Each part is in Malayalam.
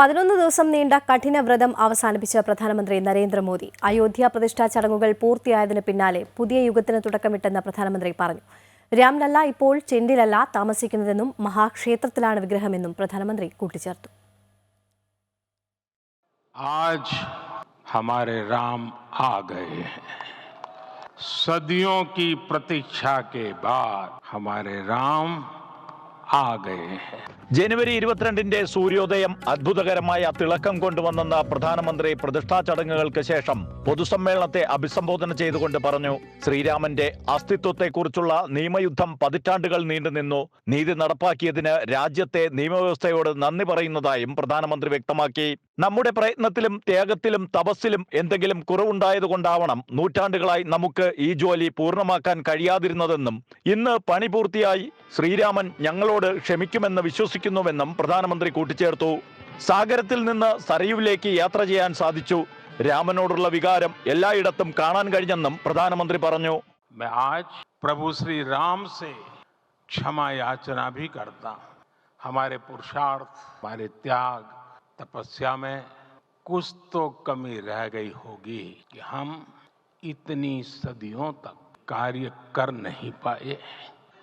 11 ദിവസം നീണ്ട കഠിന വ്രതം അവസാനിപ്പിച്ച പ്രധാനമന്ത്രി നരേന്ദ്രമോദി അയോധ്യ പ്രതിഷ്ഠാ ചടങ്ങുകൾ പൂർത്തിയായതിനു പിന്നാലെ പുതിയ യുഗത്തിന് തുടക്കമിട്ടെന്ന് പ്രധാനമന്ത്രി പറഞ്ഞു. രാംലല്ല ഇപ്പോൾ ചെണ്ടിലല്ല താമസിക്കുന്നതെന്നും മഹാക്ഷേത്രത്തിലാണ് വിഗ്രഹമെന്നും പ്രധാനമന്ത്രി കൂട്ടിച്ചേർത്തു. आज हमारे राम आ गए हैं. सदियों की प्रतीक्षा के बाद हमारे राम आ गए हैं. ജനുവരി 22-ന്റെ സൂര്യോദയം അത്ഭുതകരമായ തിളക്കം കൊണ്ടുവന്നെന്ന് പ്രധാനമന്ത്രി പ്രതിഷ്ഠാ ചടങ്ങുകൾക്ക് ശേഷം പൊതുസമ്മേളനത്തെ അഭിസംബോധന ചെയ്തുകൊണ്ട് പറഞ്ഞു. ശ്രീരാമന്റെ അസ്തിത്വത്തെക്കുറിച്ചുള്ള നിയമയുദ്ധം പതിറ്റാണ്ടുകൾ നീണ്ടുനിന്നു. നീതി നടപ്പാക്കിയതിന് രാജ്യത്തെ നിയമവ്യവസ്ഥയോട് നന്ദി പറയുന്നതായും പ്രധാനമന്ത്രി വ്യക്തമാക്കി. നമ്മുടെ പ്രയത്നത്തിലും ത്യാഗത്തിലും തപസ്സിലും എന്തെങ്കിലും കുറവുണ്ടായതുകൊണ്ടാവണം നൂറ്റാണ്ടുകളായി നമുക്ക് ഈ ജോലി പൂർണ്ണമാക്കാൻ കഴിയാതിരുന്നതെന്നും ഇന്ന് പണി പൂർത്തിയായി ശ്രീരാമൻ ഞങ്ങളോട് ക്ഷമിക്കുമെന്ന് വിശ്വസിക്കുന്നുവെന്നും പ്രധാനമന്ത്രി കൂട്ടിച്ചേർത്തു. സാഗരത്തിൽ നിന്ന് സരയുവിലേക്ക് യാത്ര ചെയ്യാൻ സാധിച്ചു. രാമനോടുള്ള വികാരം എല്ലായിടത്തും കാണാൻ കഴിഞ്ഞെന്നും പ്രധാനമന്ത്രി പറഞ്ഞു. मैं आज प्रभु श्री राम से क्षमा याचना भी करता हूं. हमारे पुरुषार्थ, हमारे त्याग, तपस्या में कुछ तो कमी रह गई होगी कि हम इतनी सदियों तक कार्य कर नहीं पाए.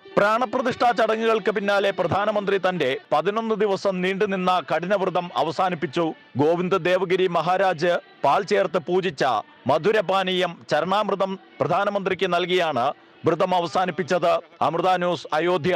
പ്രാണപ്രതിഷ്ഠാ ചടങ്ങുകൾക്ക് പിന്നാലെ പ്രധാനമന്ത്രി തന്റെ 11 ദിവസം നീണ്ടുനിന്ന കഠിനവ്രതം അവസാനിപ്പിച്ചു. ഗോവിന്ദ ദേവഗിരി മഹാരാജ് പാൽ ചേർത്ത് പൂജിച്ച മധുരപാനീയം ചരണാമൃതം പ്രധാനമന്ത്രിക്ക് നൽകിയാണ് വ്രതം അവസാനിപ്പിച്ചത്. അമൃത ന്യൂസ്, അയോധ്യ.